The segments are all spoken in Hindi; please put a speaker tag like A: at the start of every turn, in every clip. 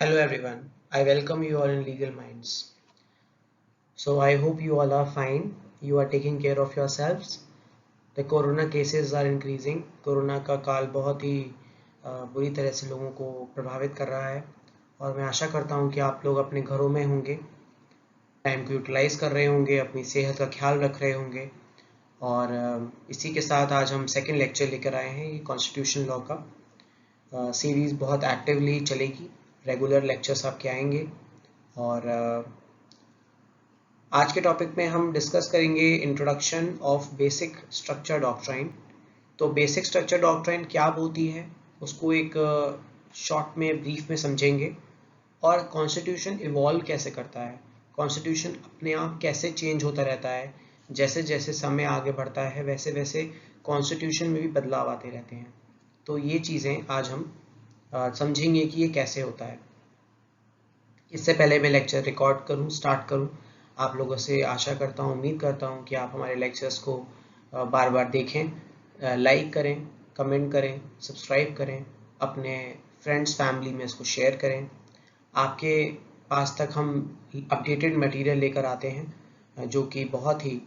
A: Hello everyone, I welcome you all in Legal Minds. So I hope you all are fine. You are taking care of yourselves. The corona cases are increasing. Corona का काल बहुत ही बुरी तरह से लोगों को प्रभावित कर रहा है और मैं आशा करता हूँ कि आप लोग अपने घरों में होंगे, टाइम को यूटिलाइज कर रहे होंगे, अपनी सेहत का ख्याल रख रहे होंगे और इसी के साथ आज हम सेकेंड लेक्चर लेकर आए हैं ये कॉन्स्टिट्यूशन लॉ का सीरीज़ बहुत एक्टिवली चलेगी। रेगुलर लेक्चर्स आपके आएंगे और आज के टॉपिक में हम डिस्कस करेंगे introduction of basic structure doctrine. तो बेसिक स्ट्रक्चर डॉक्ट्राइन क्या होती है उसको एक शॉर्ट में ब्रीफ में समझेंगे और कॉन्स्टिट्यूशन इवॉल्व कैसे करता है, कॉन्स्टिट्यूशन अपने आप कैसे चेंज होता रहता है, जैसे जैसे समय आगे बढ़ता है वैसे वैसे कॉन्स्टिट्यूशन में भी बदलाव आते रहते हैं। तो ये चीज़ें आज हम समझेंगे कि ये कैसे होता है। इससे पहले मैं लेक्चर रिकॉर्ड स्टार्ट करूं, आप लोगों से आशा करता हूं, उम्मीद करता हूं कि आप हमारे लेक्चर्स को बार बार देखें, लाइक करें, कमेंट करें, सब्सक्राइब करें, अपने फ्रेंड्स फैमिली में इसको शेयर करें। आपके पास तक हम अपडेटेड मटेरियल लेकर आते हैं जो कि बहुत ही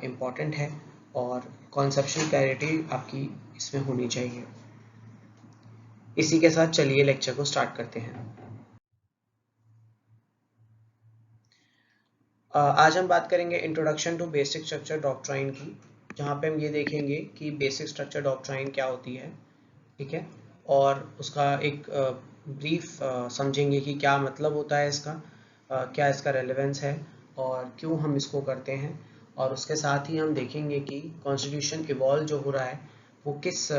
A: इम्पॉर्टेंट है और कॉन्सेप्चुअल क्लैरिटी आपकी इसमें होनी चाहिए। इसी के साथ चलिए लेक्चर को स्टार्ट करते हैं। आज हम बात करेंगे introduction to basic structure doctrine की, जहाँ पे हम ये देखेंगे कि बेसिक स्ट्रक्चर डॉक्ट्राइन क्या होती है, ठीक है, और उसका एक ब्रीफ समझेंगे कि क्या मतलब होता है इसका, क्या इसका रेलेवेंस है और क्यों हम इसको करते हैं। और उसके साथ ही हम देखेंगे कि कॉन्स्टिट्यूशन इवॉल्व जो हो रहा है वो किस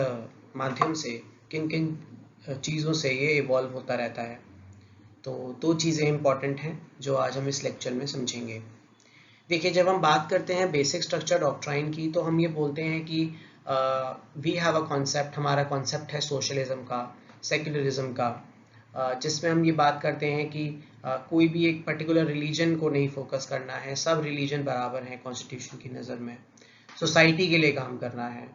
A: माध्यम से, किन किन चीज़ों से ये इवॉल्व होता रहता है। तो दो चीज़ें इंपॉर्टेंट हैं जो आज हम इस लेक्चर में समझेंगे। देखिए, जब हम बात करते हैं बेसिक स्ट्रक्चर डॉक्ट्राइन की तो हम ये बोलते हैं कि वी हैव अ कॉन्सेप्ट, हमारा कॉन्सेप्ट है सोशलिज्म का, सेक्युलरिज्म का, जिसमें हम ये बात करते हैं कि कोई भी एक पर्टिकुलर रिलीजन को नहीं फोकस करना है, सब रिलीजन बराबर हैं कॉन्स्टिट्यूशन की नज़र में, सोसाइटी के लिए काम करना है,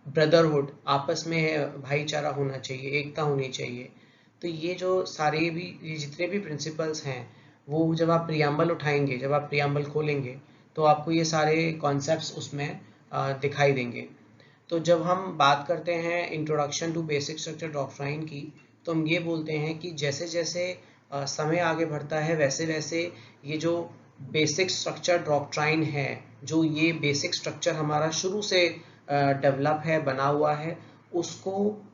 A: ब्रदरहुड, आपस में भाईचारा होना चाहिए, एकता होनी चाहिए। तो ये जो सारे भी, ये जितने भी प्रिंसिपल्स हैं, वो जब आप प्रियम्बल उठाएंगे, जब आप प्रियम्बल खोलेंगे तो आपको ये सारे कॉन्सेप्ट्स उसमें दिखाई देंगे। तो जब हम बात करते हैं introduction to basic structure doctrine की, तो हम ये बोलते हैं कि जैसे जैसे समय आगे बढ़ता है वैसे वैसे ये जो बेसिक स्ट्रक्चर डॉक्ट्राइन है, जो ये बेसिक स्ट्रक्चर हमारा शुरू से डेवलप है, बना हुआ है, उसको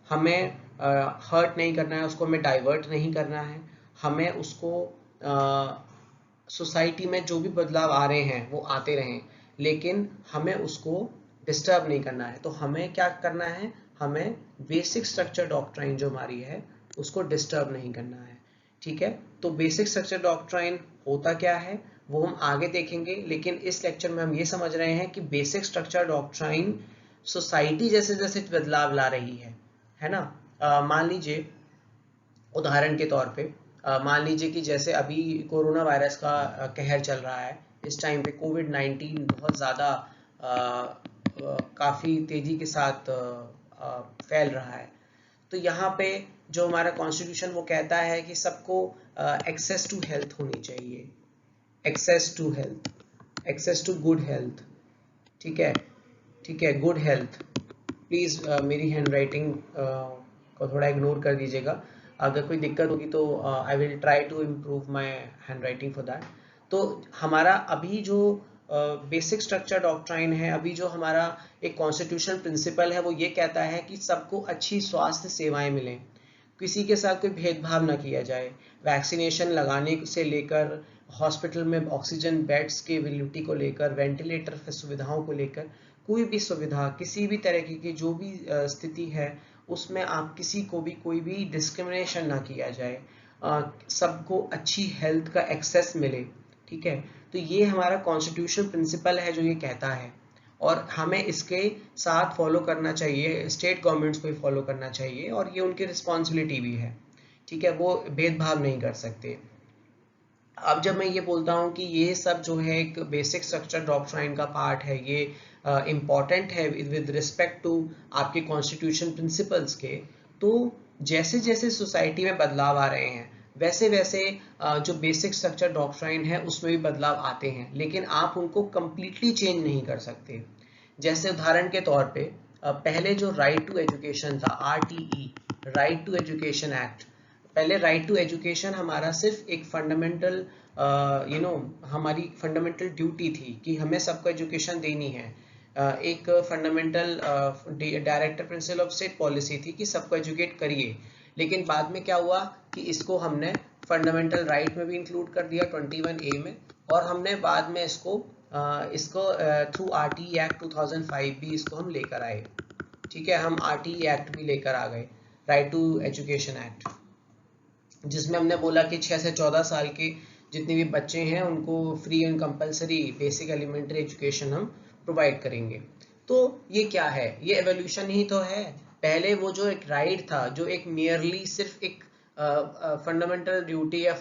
A: हमें हर्ट नहीं करना है, उसको हमें डाइवर्ट नहीं करना है, हमें उसको सोसाइटी में जो भी बदलाव आ रहे हैं वो आते रहें, लेकिन हमें उसको डिस्टर्ब नहीं करना है। तो हमें क्या करना है, हमें बेसिक स्ट्रक्चर डॉक्ट्राइन जो हमारी है उसको डिस्टर्ब नहीं करना है, ठीक है। तो बेसिक स्ट्रक्चर डॉक्ट्राइन होता क्या है वो हम आगे देखेंगे, लेकिन इस लेक्चर में हम ये समझ रहे हैं कि बेसिक स्ट्रक्चर डॉक्ट्राइन सोसाइटी जैसे जैसे बदलाव ला रही है ना। मान लीजिए, उदाहरण के तौर पे मान लीजिए कि जैसे अभी कोरोना वायरस का कहर चल रहा है, इस टाइम पे कोविड-19 बहुत ज़्यादा काफ़ी तेज़ी के साथ फैल रहा है। तो यहाँ पे जो हमारा कॉन्स्टिट्यूशन वो कहता है कि सबको एक्सेस टू हेल्थ होनी चाहिए, access to health, access to good health, ठीक है, ठीक है, गुड हेल्थ। प्लीज़ मेरी हैंड राइटिंग को थोड़ा इग्नोर कर दीजिएगा, अगर कोई दिक्कत होगी तो I will try to improve my handwriting for that. तो हमारा अभी जो बेसिक स्ट्रक्चर डॉक्ट्राइन है, अभी जो हमारा एक कॉन्स्टिट्यूशनल प्रिंसिपल है, वो ये कहता है कि सबको अच्छी स्वास्थ्य सेवाएं मिलें, किसी के साथ कोई भेदभाव ना किया जाए, वैक्सीनेशन लगाने से लेकर, हॉस्पिटल में ऑक्सीजन बेड्स की अवेलेबिलिटी को लेकर, वेंटिलेटर सुविधाओं को लेकर, कोई भी सुविधा, किसी भी तरह की जो भी स्थिति है उसमें आप किसी को भी कोई भी डिस्क्रिमिनेशन ना किया जाए, सबको अच्छी हेल्थ का एक्सेस मिले, ठीक है। तो ये हमारा कॉन्स्टिट्यूशनल प्रिंसिपल है जो ये कहता है और हमें इसके साथ फॉलो करना चाहिए, स्टेट गवर्नमेंट्स को भी फॉलो करना चाहिए और ये उनकी रिस्पॉन्सिबिलिटी भी है, ठीक है, वो भेदभाव नहीं कर सकते। अब जब मैं ये बोलता हूँ कि ये सब जो है एक बेसिक स्ट्रक्चर डॉक्ट्राइन का पार्ट है, ये इम्पॉर्टेंट है विद रिस्पेक्ट टू आपके कॉन्स्टिट्यूशन प्रिंसिपल्स के, तो जैसे जैसे सोसाइटी में बदलाव आ रहे हैं वैसे वैसे जो बेसिक स्ट्रक्चर डॉक्ट्राइन है उसमें भी बदलाव आते हैं, लेकिन आप उनको कंप्लीटली चेंज नहीं कर सकते। जैसे उदाहरण के तौर पे पहले जो राइट टू एजुकेशन था, RTE, right to education act, पहले राइट टू एजुकेशन हमारा सिर्फ एक फंडामेंटल हमारी फंडामेंटल ड्यूटी थी कि हमें सबको एजुकेशन देनी है। एक fundamental director principle of state policy थी कि सबको एजुकेट करिए। लेकिन बाद में क्या हुआ कि इसको हमने फंडामेंटल राइट में भी इंक्लूड कर दिया 21A में, और हमने बाद में इसको थ्रू RTE एक्ट 2005 भी इसको हम लेकर आए। ठीक है, हम RTE एक्ट भी लेकर आ गए, राइट टू एजुकेशन एक्ट, जिसमें हमने बोला कि 6 से 14 साल के जितने भी बच्चे हैं उनको free and compulsory basic elementary education हम प्रोवाइड करेंगे। तो ये क्या है, ये एवोल्यूशन ही तो है। पहले वो जो एक राइट था, जो एक मियरली सिर्फ एक फंडामेंटल ड्यूटी या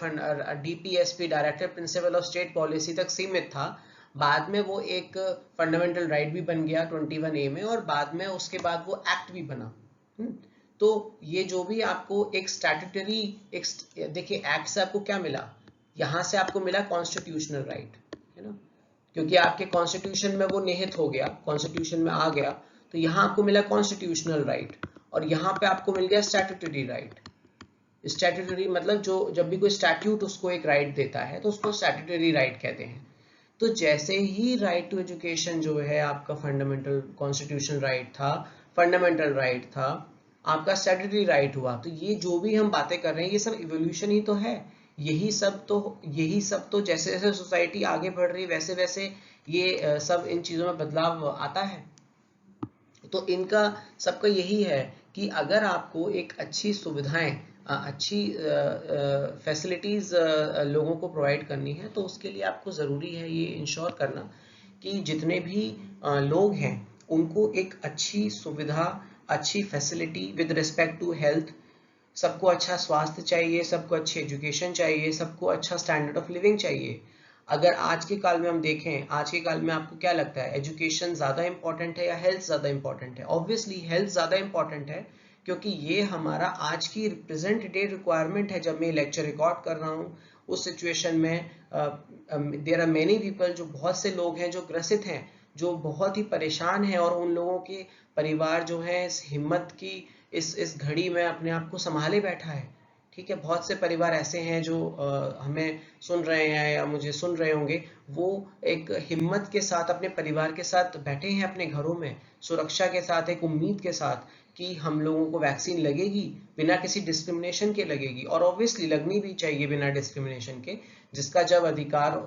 A: DPSP director principle of state policy तक सीमित था, बाद में वो एक फंडामेंटल राइट भी बन गया 21A में, और बाद में उसके बाद वो एक्ट भी बना। तो ये जो भी आपको एक स्टैट्यूटरी देखिए एक्ट से आपको क्या मिला, यहाँ से आपको मिला कॉन्स्टिट्यूशनल राइट, है ना, क्योंकि आपके कॉन्स्टिट्यूशन में वो निहित हो गया, कॉन्स्टिट्यूशन में आ गया, तो यहाँ आपको मिला कॉन्स्टिट्यूशनल राइट, और यहाँ पे आपको मिल गया स्टैट्यूटरी राइट। स्टैट्यूटरी मतलब जो जब भी कोई स्टैट्यूट उसको एक राइट देता है तो उसको स्टैट्यूटरी राइट कहते हैं। तो जैसे ही राइट टू एजुकेशन जो है आपका फंडामेंटल कॉन्स्टिट्यूशनल राइट था, फंडामेंटल राइट था, आपका स्टैट्यूटरी राइट हुआ, तो ये जो भी हम बातें कर रहे हैं ये सब इवोल्यूशन ही तो है। यही सब तो जैसे जैसे सोसाइटी आगे बढ़ रही है वैसे वैसे ये सब इन चीजों में बदलाव आता है। तो इनका सबका यही है कि अगर आपको एक अच्छी सुविधाएं, अच्छी फैसिलिटीज लोगों को प्रोवाइड करनी है, तो उसके लिए आपको ज़रूरी है ये इंश्योर करना कि जितने भी लोग हैं उनको एक अच्छी सुविधा, अच्छी facility with respect to health, सबको अच्छा स्वास्थ्य चाहिए, सबको अच्छी एजुकेशन चाहिए, सबको अच्छा स्टैंडर्ड ऑफ लिविंग चाहिए। अगर आज के काल में हम देखें, आज के काल में आपको क्या लगता है, एजुकेशन ज़्यादा इंपॉर्टेंट है या हेल्थ ज़्यादा इंपॉर्टेंट है? ऑब्वियसली हेल्थ ज़्यादा इंपॉर्टेंट है, क्योंकि ये हमारा आज की प्रेजेंट डे रिक्वायरमेंट है। जब मैं लेक्चर रिकॉर्ड कर रहा हूँ उस सिचुएशन में देयर आर मेनी पीपल, जो बहुत से लोग हैं जो ग्रसित हैं, जो बहुत ही परेशान हैं, और उन लोगों के परिवार जो है इस हिम्मत की इस घड़ी में अपने आप को संभाले बैठा है। ठीक है, बहुत से परिवार ऐसे हैं जो हमें सुन रहे हैं या मुझे सुन रहे होंगे, वो एक हिम्मत के साथ अपने परिवार के साथ बैठे हैं अपने घरों में, सुरक्षा के साथ, एक उम्मीद के साथ कि हम लोगों को वैक्सीन लगेगी, बिना किसी डिस्क्रिमिनेशन के लगेगी, और ऑब्वियसली लगनी भी चाहिए बिना डिस्क्रिमिनेशन के। जिसका जब अधिकार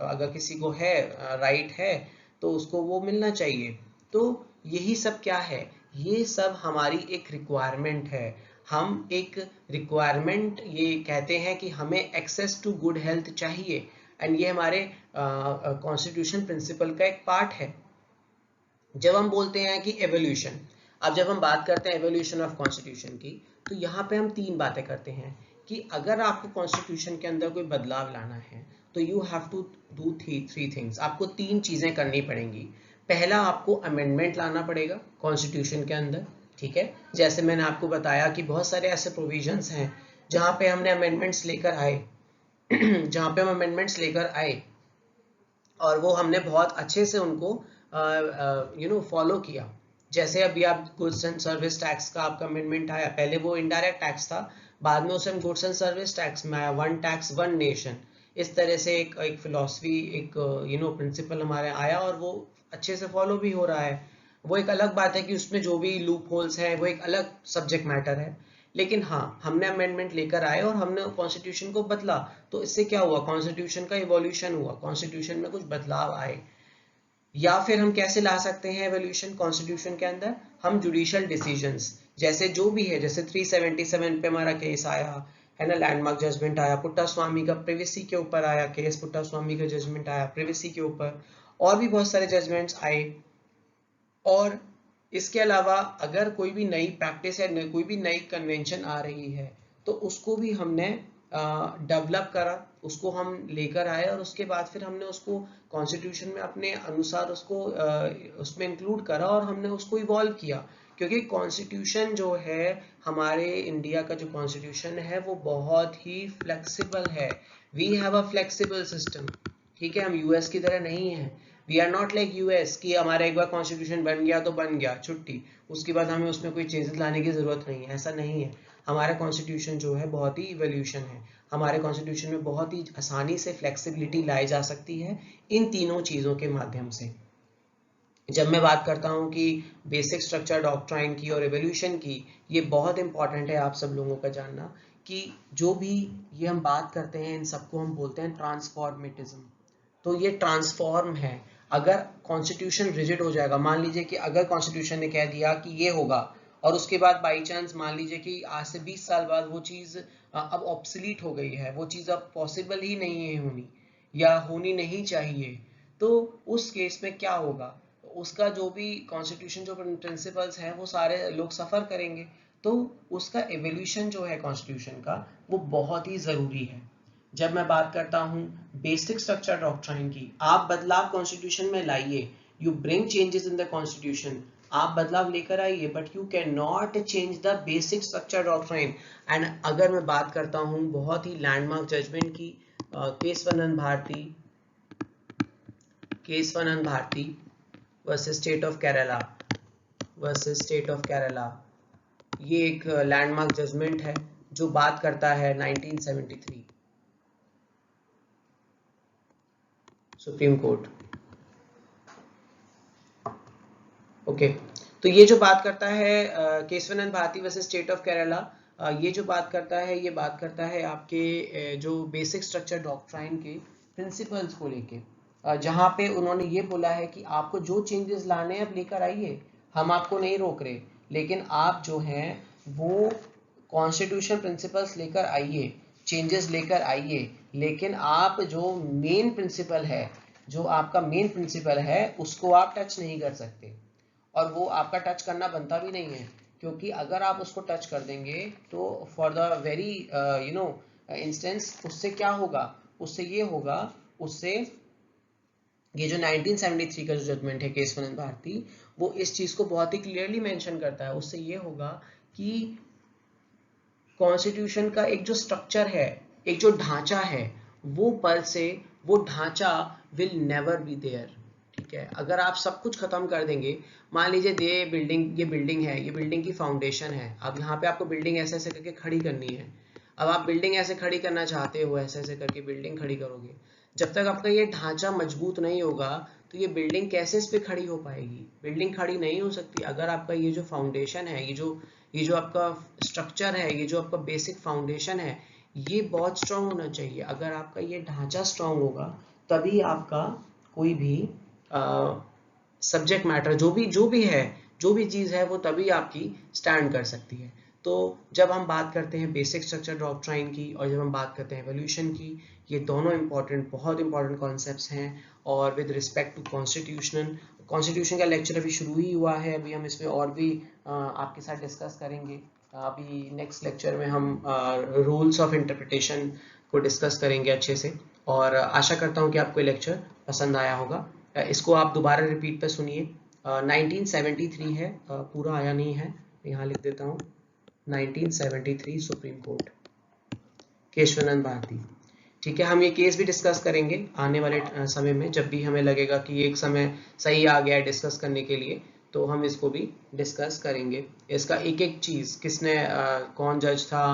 A: अगर किसी को है, राइट है, तो उसको वो मिलना चाहिए। तो यही सब क्या है, ये सब हमारी एक रिक्वायरमेंट है। हम एक रिक्वायरमेंट ये कहते हैं कि हमें एक्सेस टू गुड हेल्थ चाहिए, एंड ये हमारे कॉन्स्टिट्यूशन प्रिंसिपल का एक पार्ट है। जब हम बोलते हैं कि एवोल्यूशन, अब जब हम बात करते हैं एवोल्यूशन ऑफ कॉन्स्टिट्यूशन की, तो यहाँ पे हम तीन बातें करते हैं कि अगर आपको कॉन्स्टिट्यूशन के अंदर कोई बदलाव लाना है तो you have to do three things, आपको तीन चीजें करनी पड़ेंगी। पहला, आपको अमेंडमेंट लाना पड़ेगा कॉन्स्टिट्यूशन के अंदर। ठीक है, जैसे मैंने आपको बताया कि बहुत सारे ऐसे प्रोविजंस हैं जहाँ पे हमने अमेंडमेंट्स लेकर आए जहाँ पे हम अमेंडमेंट्स लेकर आए और वो हमने बहुत अच्छे से उनको फॉलो किया। जैसे अभी आप गुड्स एंड सर्विस टैक्स का आपका अमेंडमेंट आया, पहले वो इनडायरेक्ट टैक्स था, बाद में उसे हम गुड्स एंड सर्विस टैक्स में आया, वन टैक्स वन नेशन, इस तरह से एक फिलॉसफी, एक प्रिंसिपल हमारे आया, और वो अच्छे से फॉलो भी हो रहा है। वो एक अलग बात है कि उसमें जो भी लूप होल्स हैं वो एक अलग सब्जेक्ट मैटर है, लेकिन हाँ, हमने अमेंडमेंट लेकर आए और हमने कॉन्स्टिट्यूशन को बदला, तो इससे क्या हुआ, कॉन्स्टिट्यूशन का इवोल्यूशन हुआ, कॉन्स्टिट्यूशन में कुछ बदलाव आए। या फिर हम कैसे ला सकते हैं एवोल्यूशन कॉन्स्टिट्यूशन के अंदर, हम जुडिशियल डिसीजंस, जैसे जो भी है, जैसे 377 पे हमारा केस आया है ना, लैंडमार्क जजमेंट आया, पुट्टा स्वामी का प्रिवेसी के ऊपर आया केस, पुट्टा स्वामी का जजमेंट आया प्रिवेसी के ऊपर, और भी बहुत सारे जजमेंट्स आए। और इसके अलावा अगर कोई भी नई प्रैक्टिस है, कोई भी नई कन्वेंशन आ रही है, तो उसको भी हमने डेवलप करा, उसको हम लेकर आए, और उसके बाद फिर हमने उसको कॉन्स्टिट्यूशन में अपने अनुसार उसको उसमें इंक्लूड करा, और हमने उसको इवॉल्व किया, क्योंकि कॉन्स्टिट्यूशन जो है, हमारे इंडिया का जो कॉन्स्टिट्यूशन है वो बहुत ही फ्लेक्सिबल है। We have a flexible system, ठीक है। हम यूएस की तरह नहीं है। We are not like US कि हमारा एक बार कॉन्स्टिट्यूशन बन गया तो बन गया, छुट्टी, उसके बाद हमें उसमें कोई चेंजेस लाने की जरूरत नहीं है, ऐसा नहीं है। हमारा कॉन्स्टिट्यूशन जो है बहुत ही इवोल्यूशन है। हमारे कॉन्स्टिट्यूशन में बहुत ही आसानी से फ्लेक्सिबिलिटी लाई जा सकती है इन तीनों चीज़ों के माध्यम से। जब मैं बात करता हूँ कि बेसिक स्ट्रक्चर डॉक्ट्राइन की और एवोल्यूशन की, ये बहुत इंपॉर्टेंट है आप सब लोगों का जानना कि जो भी ये हम बात करते हैं इन सबको हम बोलते हैं ट्रांसफॉर्मेटिज्म। तो ये ट्रांसफॉर्म है। अगर कॉन्स्टिट्यूशन रिजिड हो जाएगा, मान लीजिए कि अगर कॉन्स्टिट्यूशन ने कह दिया कि ये होगा और उसके बाद बाई चांस मान लीजिए कि आज से 20 साल बाद वो चीज़ अब ऑब्सलीट हो गई है, वो चीज़ अब पॉसिबल ही नहीं है होनी या होनी नहीं चाहिए, तो उस केस में क्या होगा? उसका जो भी कॉन्स्टिट्यूशन जो प्रिंसिपल्स हैं वो सारे लोग सफ़र करेंगे। तो उसका एवोल्यूशन जो है कॉन्स्टिट्यूशन का वो बहुत ही ज़रूरी है। जब मैं बात करता हूँ बेसिक स्ट्रक्चर डॉक्ट्राइन की, आप बदलाव कॉन्स्टिट्यूशन में लाइए, you bring changes in the constitution, आप बदलाव लेकर आइए, but you can not change the basic structure doctrine. And अगर मैं बात करता हूँ बहुत ही लैंडमार्क जजमेंट की, Kesavananda Bharati versus state of Kerala, ये एक लैंडमार्क जजमेंट है जो बात करता है 1973 सुप्रीम कोर्ट। ओके, तो ये जो बात करता है Kesavananda Bharati versus state of Kerala, ये जो बात करता है, ये बात करता है आपके जो बेसिक स्ट्रक्चर डॉक्ट्राइन के प्रिंसिपल्स को लेके, जहाँ पे उन्होंने ये बोला है कि आपको जो चेंजेस लाने हैं आप लेकर आइए, हम आपको नहीं रोक रहे, लेकिन आप जो हैं वो कॉन्स्टिट्यूशन प्रिंसिपल्स लेकर आइए, चेंजेस लेकर आइए, लेकिन आप जो मेन प्रिंसिपल है, जो आपका मेन प्रिंसिपल है उसको आप टच नहीं कर सकते, और वो आपका टच करना बनता भी नहीं है, क्योंकि अगर आप उसको टच कर देंगे तो फॉर द वेरी इंस्टेंस उससे क्या होगा, उससे ये होगा, उससे ये जो 1973 का जो जजमेंट है केशवानंद भारती, वो इस चीज को बहुत ही क्लियरली मेंशन करता है। उससे ये होगा कि कॉन्स्टिट्यूशन का एक जो स्ट्रक्चर है, एक जो ढांचा है, वो पल से वो ढांचा विल नेवर बी देयर, ठीक है। अगर आप सब कुछ खत्म कर देंगे, मान लीजिए ये बिल्डिंग है, ये बिल्डिंग की फाउंडेशन है, अब यहाँ पे आपको बिल्डिंग ऐसे ऐसे करके खड़ी करनी है। अब आप बिल्डिंग ऐसे खड़ी करना चाहते हो, ऐसे ऐसे करके बिल्डिंग खड़ी करोगे, जब तक आपका ये ढांचा मजबूत नहीं होगा तो ये बिल्डिंग कैसे इस पे खड़ी हो पाएगी? बिल्डिंग खड़ी नहीं हो सकती। अगर आपका ये जो फाउंडेशन है, ये जो आपका स्ट्रक्चर है, ये जो आपका बेसिक फाउंडेशन है, ये बहुत स्ट्रांग होना चाहिए। अगर आपका ये ढांचा स्ट्रांग होगा तभी आपका कोई भी सब्जेक्ट मैटर जो भी चीज़ है वो तभी आपकी स्टैंड कर सकती है। तो जब हम बात करते हैं बेसिक स्ट्रक्चर डॉक्ट्राइन की और जब हम बात करते हैं एवोल्यूशन की, ये दोनों बहुत इंपॉर्टेंट कॉन्सेप्ट्स हैं। और विद रिस्पेक्ट टू कॉन्स्टिट्यूशन का लेक्चर अभी शुरू ही हुआ है, अभी हम इसमें और भी आपके साथ डिस्कस करेंगे। अभी नेक्स्ट लेक्चर में हम रूल्स ऑफ इंटरप्रिटेशन को डिस्कस करेंगे अच्छे से, और आशा करता हूँ कि आपको ये लेक्चर पसंद आया होगा। इसको आप दोबारा रिपीट पे सुनिए। 1973 है, पूरा आया नहीं है, यहाँ लिख देता हूँ 1973 सुप्रीम कोर्ट, केशवानंद भारती, ठीक है। हम ये केस भी डिस्कस करेंगे आने वाले समय में, जब भी हमें लगेगा कि एक समय सही आ गया है डिस्कस करने के लिए, तो हम इसको भी डिस्कस करेंगे। इसका एक एक चीज़, किसने कौन जज था,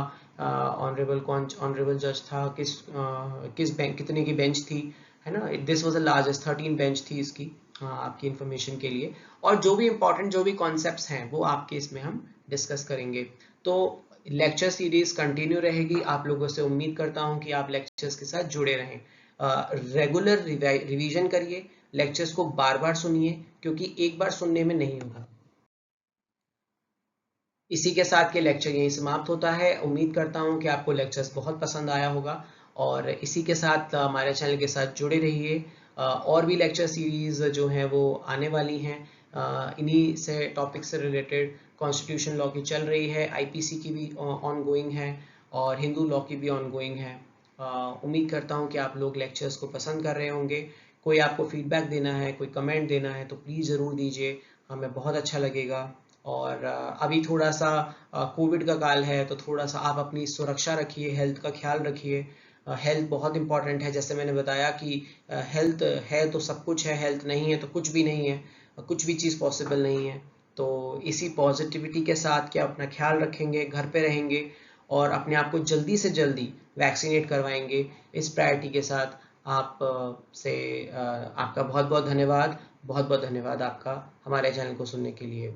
A: ऑनरेबल जज था, किस बैंक कितने की बेंच थी, है ना। This was the largest 13 bench थी इसकी, आपकी इंफॉर्मेशन के लिए। और जो भी इंपॉर्टेंट जो भी कॉन्सेप्ट्स हैं वो आपके इसमें हम डिस्कस करेंगे। तो लेक्चर सीरीज कंटिन्यू रहेगी। आप लोगों से उम्मीद करता हूं कि आप लेक्चर्स के साथ जुड़े रहें। रेगुलर रिवीजन करिए, लेक्चर्स को बार बार सुनिए, क्योंकि एक बार सुनने में नहीं होगा। इसी के साथ के लेक्चर यहीं समाप्त होता है। उम्मीद करता हूं कि आपको लेक्चर्स बहुत पसंद आया होगा, और इसी के साथ हमारे चैनल के साथ जुड़े रहिए। और भी लेक्चर सीरीज जो हैं वो आने वाली हैं, इन्हीं से टॉपिक से रिलेटेड। कॉन्स्टिट्यूशन लॉ की चल रही है, आईपीसी की भी ऑन गोइंग है, और हिंदू लॉ की भी ऑन गोइंग है। उम्मीद करता हूँ कि आप लोग लेक्चर्स को पसंद कर रहे होंगे। कोई आपको फीडबैक देना है, कोई कमेंट देना है, तो प्लीज़ ज़रूर दीजिए, हमें बहुत अच्छा लगेगा। और अभी थोड़ा सा कोविड का काल है, तो थोड़ा सा आप अपनी सुरक्षा रखिए, हेल्थ का ख्याल रखिए। हेल्थ बहुत इंपॉर्टेंट है, जैसे मैंने बताया कि हेल्थ है तो सब कुछ है, हेल्थ नहीं है तो कुछ भी नहीं है, कुछ भी चीज़ पॉसिबल नहीं है। तो इसी पॉजिटिविटी के साथ क्या अपना ख्याल रखेंगे, घर पे रहेंगे और अपने आप को जल्दी से जल्दी वैक्सीनेट करवाएंगे, इस प्रायोरिटी के साथ आप से आपका बहुत बहुत धन्यवाद, बहुत बहुत धन्यवाद आपका हमारे चैनल को सुनने के लिए।